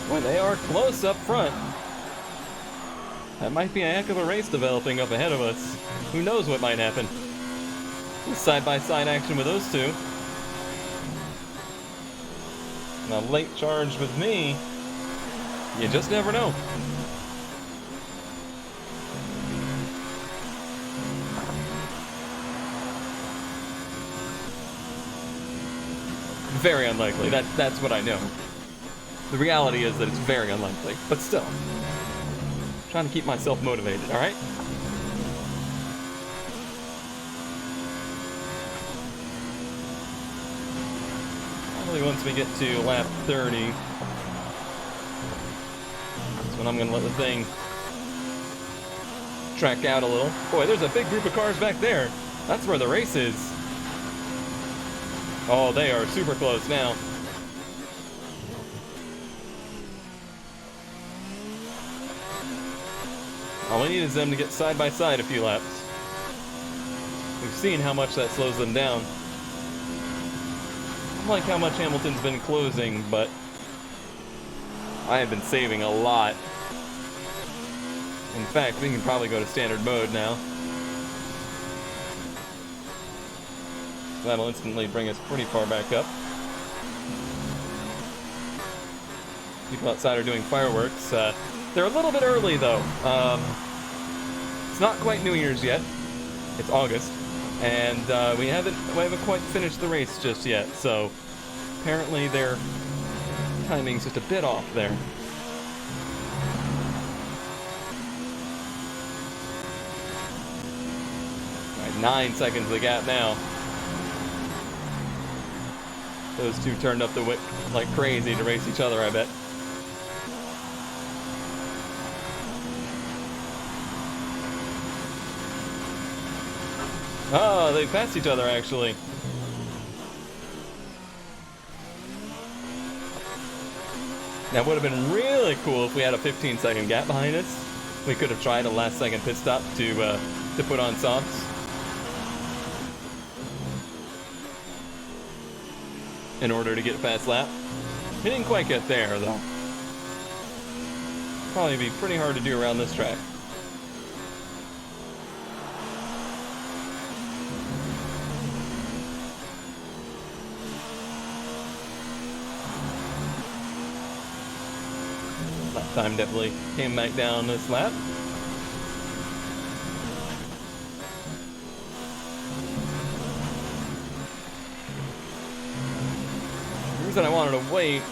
[SPEAKER 1] Boy, they are close up front. That might be a heck of a race developing up ahead of us. Who knows what might happen? Side-by-side action with those two. A late charge with me, you just never know. Very unlikely. That's what I know. The reality is that it's very unlikely, but still. I'm trying to keep myself motivated, all right? Once we get to lap 30, that's when I'm going to let the thing track out a little. Boy, there's a big group of cars back there. That's where the race is. Oh, they are super close now. All we need is them to get side by side a few laps. seen how much that slows them down. I don't like how much Hamilton's been closing, but I have been saving a lot. In fact, we can probably go to standard mode now. That'll instantly bring us pretty far back up. People outside are doing fireworks. They're a little bit early though. It's not quite New Year's yet. It's August, and we haven't quite finished the race just yet. So apparently their timing's just a bit off there. All right, 9 seconds of the gap now. Those two turned up the whip like crazy to race each other, I bet. Oh, they passed each other, actually. Now, it would have been really cool if we had a 15-second gap behind us. We could have tried a last-second pit stop to put on softs. In order to get a fast lap. We didn't quite get there, though. Probably be pretty hard to do around this track. Lap time definitely came back down this lap. The reason I wanted to wait,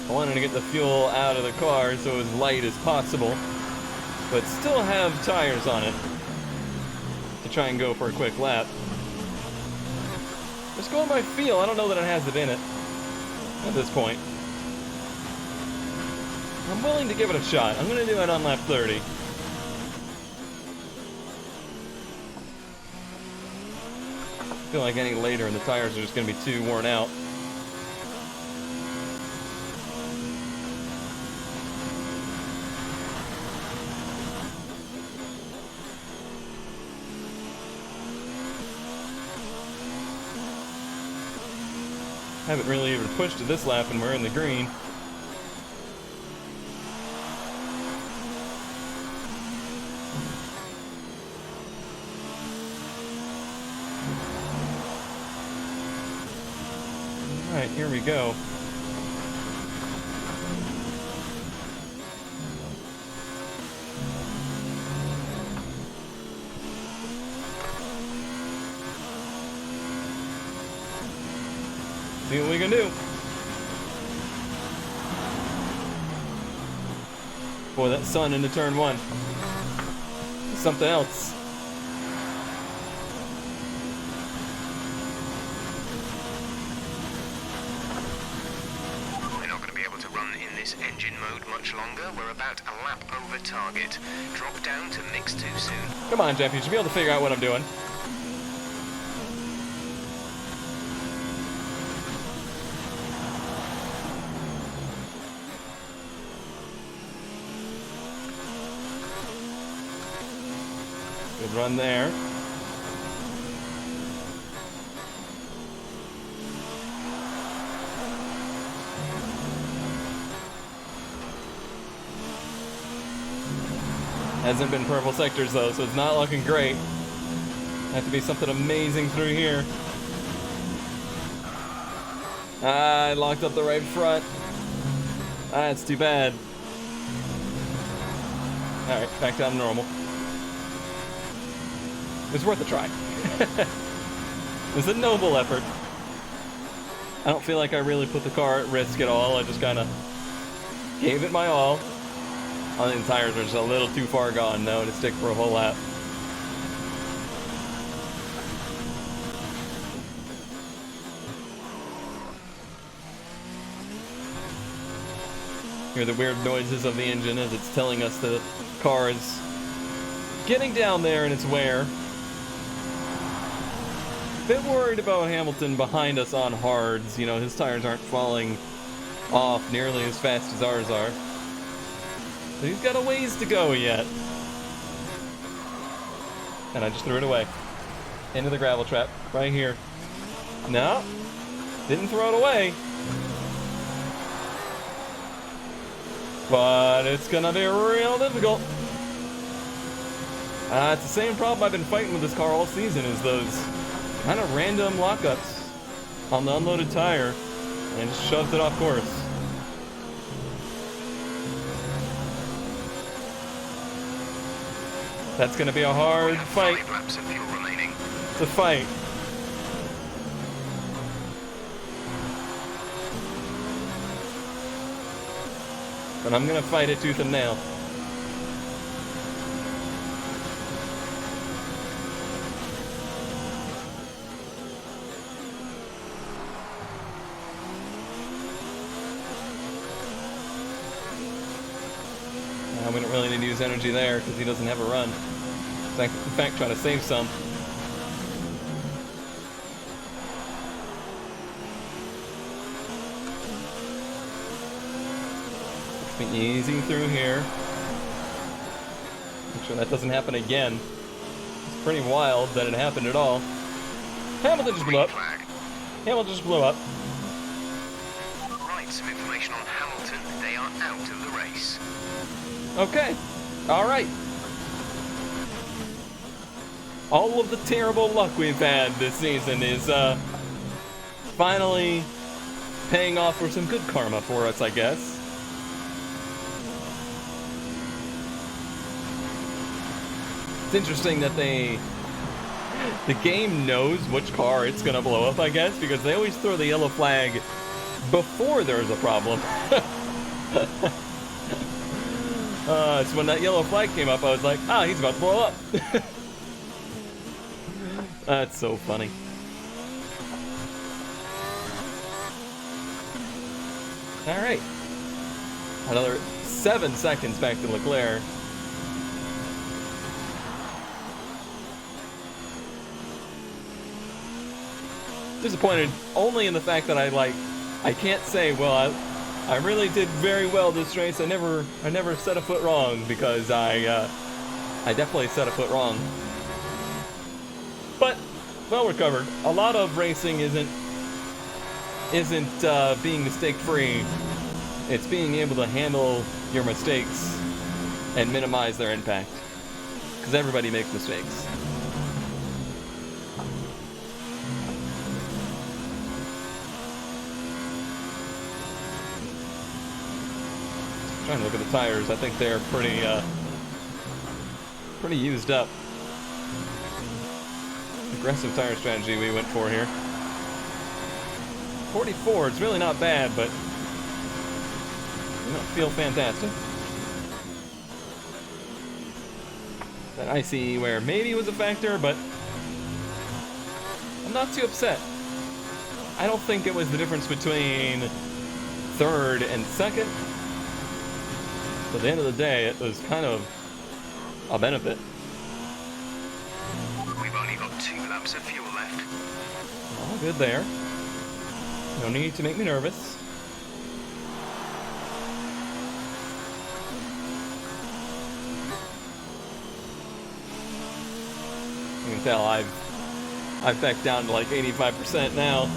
[SPEAKER 1] I wanted to get the fuel out of the car so as light as possible, but still have tires on it to try and go for a quick lap. Just going by feel, I don't know that it has it in it at this point. I'm willing to give it a shot. I'm going to do it on lap 30. I feel like any later and the tires are just going to be too worn out. Haven't really even pushed to this lap and we're in the green. Alright, here we go. See what we can do. Boy, that sun into turn one. It's something else.
[SPEAKER 3] We're not going to be able to run in this engine mode much longer. We're about a lap over target. Drop down to mix 2 soon.
[SPEAKER 1] Come on, Jeff, you should be able to figure out what I'm doing. Good run there. Hasn't been purple sectors though, so it's not looking great. Have to be something amazing through here. I locked up the right front. That's too bad. Alright, back down to normal. It's worth a try. It's a noble effort. I don't feel like I really put the car at risk at all. I just kind of gave it my all. I think the tires are just a little too far gone now to stick for a whole lap. Hear the weird noises of the engine as it's telling us the car is getting down there in its wear. Bit worried about Hamilton behind us on hards. You know, his tires aren't falling off nearly as fast as ours are. So he's got a ways to go yet. And I just threw it away. Into the gravel trap. Right here. No. Didn't throw it away. But it's gonna be real difficult. It's the same problem I've been fighting with this car all season, is those kind of random lockups on the unloaded tire, and it just shoves it off course. That's gonna be a hard fight.
[SPEAKER 3] 5 laps of fuel remaining.
[SPEAKER 1] It's a fight. But I'm gonna fight it tooth and nail. We don't really need to use energy there because he doesn't have a run. In fact, try to save some. Let's be easy through here. Make sure that doesn't happen again. It's pretty wild that it happened at all. Hamilton just blew up. Hamilton just blew up.
[SPEAKER 3] Right, some information on Hamilton. They are out of the race.
[SPEAKER 1] Okay. All right. All of the terrible luck we've had this season is finally paying off for some good karma for us, I guess. It's interesting that the game knows which car it's gonna blow up, I guess, because they always throw the yellow flag before there's a problem. So when that yellow flag came up, I was like, ah, he's about to blow up. That's so funny. All right. Another 7 seconds back to Leclerc. Disappointed only in the fact that I can't say, well, I really did very well this race. I never set a foot wrong, because I definitely set a foot wrong. But well recovered. A lot of racing isn't being mistake free. It's being able to handle your mistakes and minimize their impact, because everybody makes mistakes. Trying to look at the tires. I think they're pretty used up. Aggressive tire strategy we went for here. 44, it's really not bad, but we don't feel fantastic. That ICE wear maybe was a factor, but I'm not too upset. I don't think it was the difference between third and second. At the end of the day, it was kind of a benefit.
[SPEAKER 3] We've only got 2 laps of fuel left.
[SPEAKER 1] All good there. No need to make me nervous. You can tell I've backed down to like 85% now.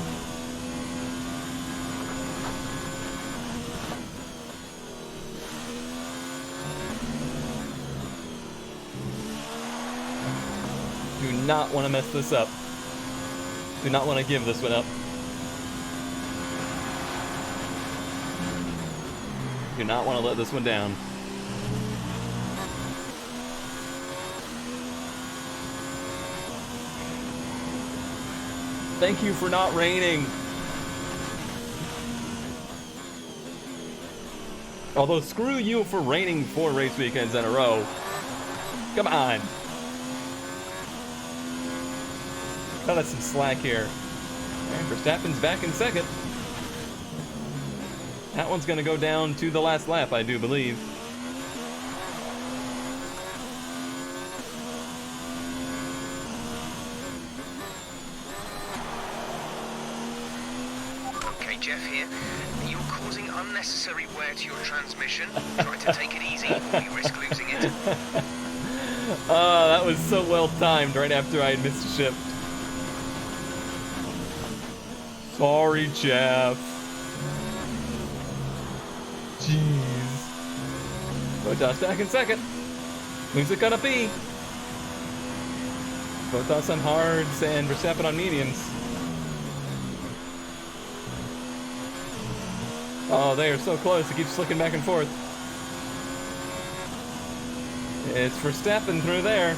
[SPEAKER 1] Do not want to mess this up. Do not want to give this one up. Do not want to let this one down. Thank you for not raining. Although, screw you for raining 4 race weekends in a row. Come on. Cut us some slack here. And Verstappen's back in second. That one's going to go down to the last lap, I do believe.
[SPEAKER 3] Okay, Jeff here. You're causing unnecessary wear to your transmission. Try to take it easy, or you risk losing it.
[SPEAKER 1] That was so well timed right after I had missed a shift. Sorry, Jeff. Jeez. Bottas back in second. Who's it gonna be? Bottas on hards and Verstappen on mediums. Oh, they are so close. It keeps flicking back and forth. It's Verstappen through there.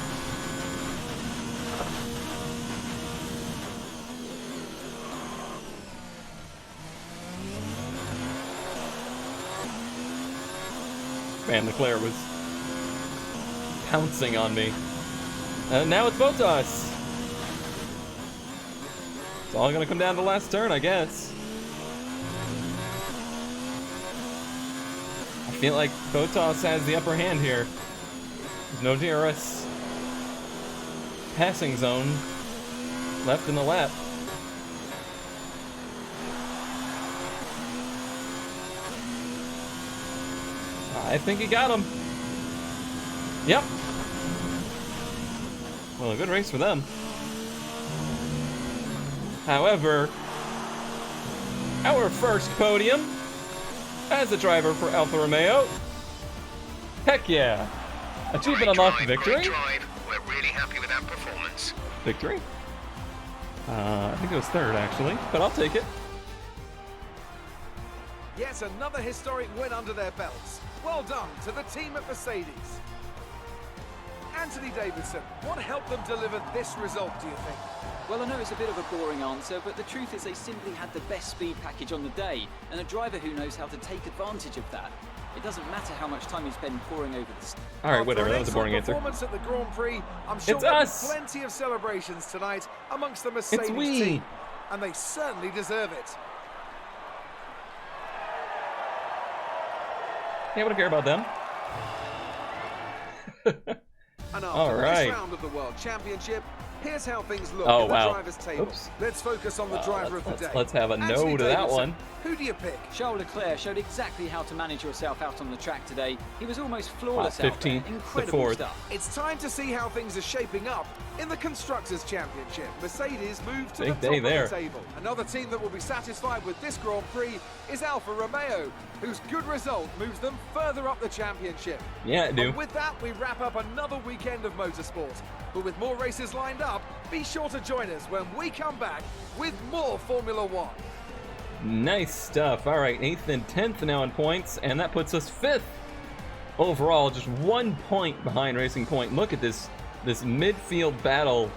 [SPEAKER 1] Man, Leclerc was pouncing on me. And now it's Bottas. It's all gonna come down to the last turn, I guess. I feel like Bottas has the upper hand here. There's no DRS passing zone left in the lap. I think he got him. Yep. Well, a good race for them. However, our first podium as a driver for Alfa Romeo. Heck yeah. Achievement unlocked, victory.
[SPEAKER 3] Great drive. We're really happy with that performance.
[SPEAKER 1] Victory? I think it was third, actually, but I'll take it.
[SPEAKER 5] Yet another historic win under their belts. Well done to the team at Mercedes. Anthony Davidson, what helped them deliver this result, do you think?
[SPEAKER 6] Well, I know it's a bit of a boring answer, but the truth is they simply had the best speed package on the day, and a driver who knows how to take advantage of that. It doesn't matter how much time you spend poring over the stuff.
[SPEAKER 1] All right, whatever. That was a boring answer.
[SPEAKER 5] Performance at the Grand Prix. I'm sure
[SPEAKER 1] It's
[SPEAKER 5] there'll be
[SPEAKER 1] us.
[SPEAKER 5] plenty of celebrations tonight amongst the Mercedes team, and they certainly deserve it.
[SPEAKER 1] Yeah, I don't care about them.
[SPEAKER 5] And after
[SPEAKER 1] All right.
[SPEAKER 5] this round of the World Championship, here's how things look
[SPEAKER 1] Oh,
[SPEAKER 5] at the
[SPEAKER 1] wow.
[SPEAKER 5] driver's table.
[SPEAKER 1] Oops.
[SPEAKER 5] Let's focus on the driver of the day.
[SPEAKER 1] Let's have a no
[SPEAKER 5] Anthony
[SPEAKER 1] to that
[SPEAKER 5] Davidson,
[SPEAKER 1] one.
[SPEAKER 5] Who do you pick?
[SPEAKER 6] Charles Leclerc showed exactly how to manage yourself out on the track today. He was almost flawless out
[SPEAKER 1] 15th
[SPEAKER 6] there.
[SPEAKER 1] to
[SPEAKER 6] Incredible
[SPEAKER 1] 4th.
[SPEAKER 6] stuff.
[SPEAKER 5] It's time to see how things are shaping up in the Constructors' Championship. Mercedes move to
[SPEAKER 1] Big
[SPEAKER 5] the
[SPEAKER 1] day
[SPEAKER 5] top
[SPEAKER 1] there.
[SPEAKER 5] of the table. Another team that will be satisfied with this Grand Prix is Alfa Romeo, whose good result moves them further up the championship.
[SPEAKER 1] Yeah, I do.
[SPEAKER 5] And with that, we wrap up another weekend of motorsport. But with more races lined up, be sure to join us when we come back with more Formula One.
[SPEAKER 1] Nice stuff. All right, 8th and 10th now in points, and that puts us 5th overall, just 1 point behind Racing Point. Look at this midfield battle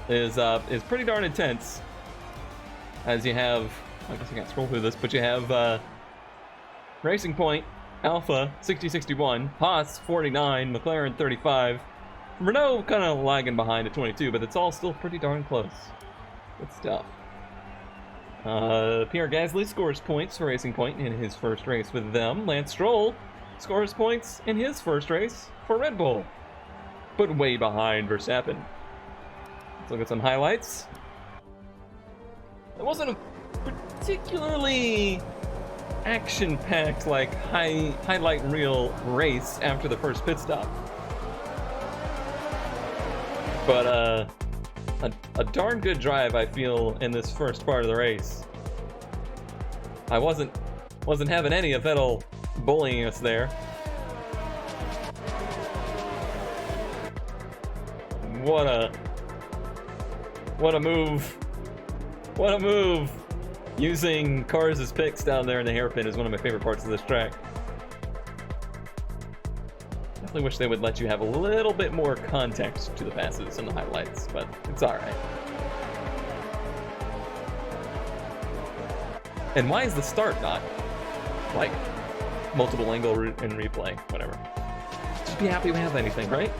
[SPEAKER 1] is pretty darn intense. As you have, I guess I can't scroll through this, but you have Racing Point, Alpha 60-61, Haas 49, McLaren 35. Renault kind of lagging behind at 22, but it's all still pretty darn close. Good stuff. Pierre Gasly scores points for Racing Point in his first race with them. Lance Stroll scores points in his first race for Red Bull, but way behind Verstappen. Let's look at some highlights. It wasn't a particularly action-packed, like highlight reel race after the first pit stop. But a darn good drive, I feel, in this first part of the race. I wasn't having any of Vettel bullying us there. What a move! What a move! Using cars as picks down there in the hairpin is one of my favorite parts of this track. Definitely wish they would let you have a little bit more context to the passes and the highlights, but it's alright. And why is the start not, like, multiple angle and replay? Whatever. Just be happy we have anything, right?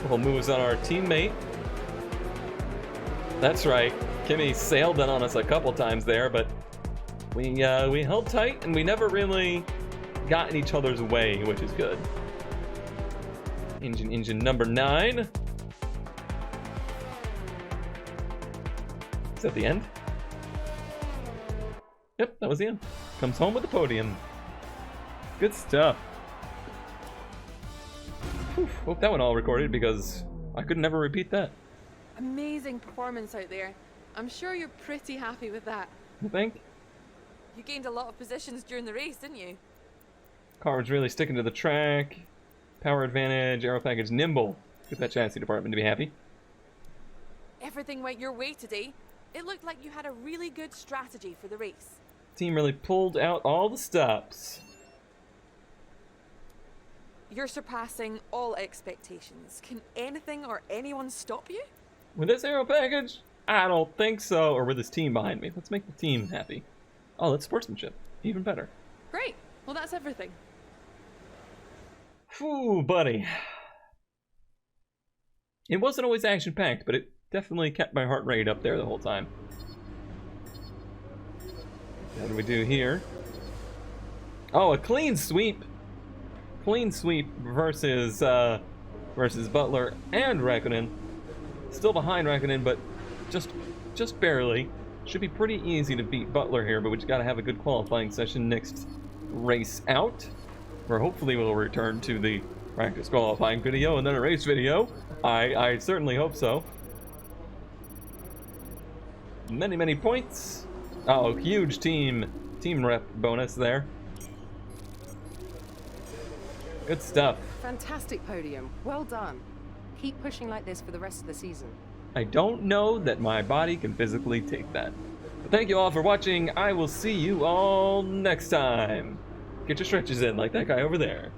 [SPEAKER 1] Couple moves on our teammate. That's right. Kimi sailed in on us a couple times there, but we held tight and we never really got in each other's way, which is good. Engine number 9. Is that the end? Yep, that was the end. Comes home with the podium. Good stuff. Whew, hope that one all recorded because I could never repeat that.
[SPEAKER 4] Amazing performance out there. I'm sure you're pretty happy with that.
[SPEAKER 1] You think?
[SPEAKER 4] You gained a lot of positions during the race, didn't you?
[SPEAKER 1] Car was really sticking to the track. Power advantage, aero package, nimble. Get that chassis department to be happy.
[SPEAKER 4] Everything went your way today. It looked like you had a really good strategy for the race.
[SPEAKER 1] Team really pulled out all the stops.
[SPEAKER 4] You're surpassing all expectations. Can anything or anyone stop you?
[SPEAKER 1] With this aero package? I don't think so. Or with this team behind me. Let's make the team happy. Oh, that's sportsmanship. Even better.
[SPEAKER 4] Great. Well, that's everything.
[SPEAKER 1] Phew, buddy. It wasn't always action-packed, but it definitely kept my heart rate up there the whole time. What do we do here? Oh, a clean sweep. Clean sweep versus Butler and Räikkönen. Still behind Räikkönen, but just barely. Should be pretty easy to beat Butler here, but we just got to have a good qualifying session next race out, where hopefully we'll return to the practice qualifying video and then a race video. I certainly hope so. Many points. Oh, huge team rep bonus there. Good stuff.
[SPEAKER 2] Fantastic podium. Well done. Keep pushing like this for the rest of the season.
[SPEAKER 1] I don't know that my body can physically take that. But thank you all for watching. I will see you all next time. Get your stretches in like that guy over there.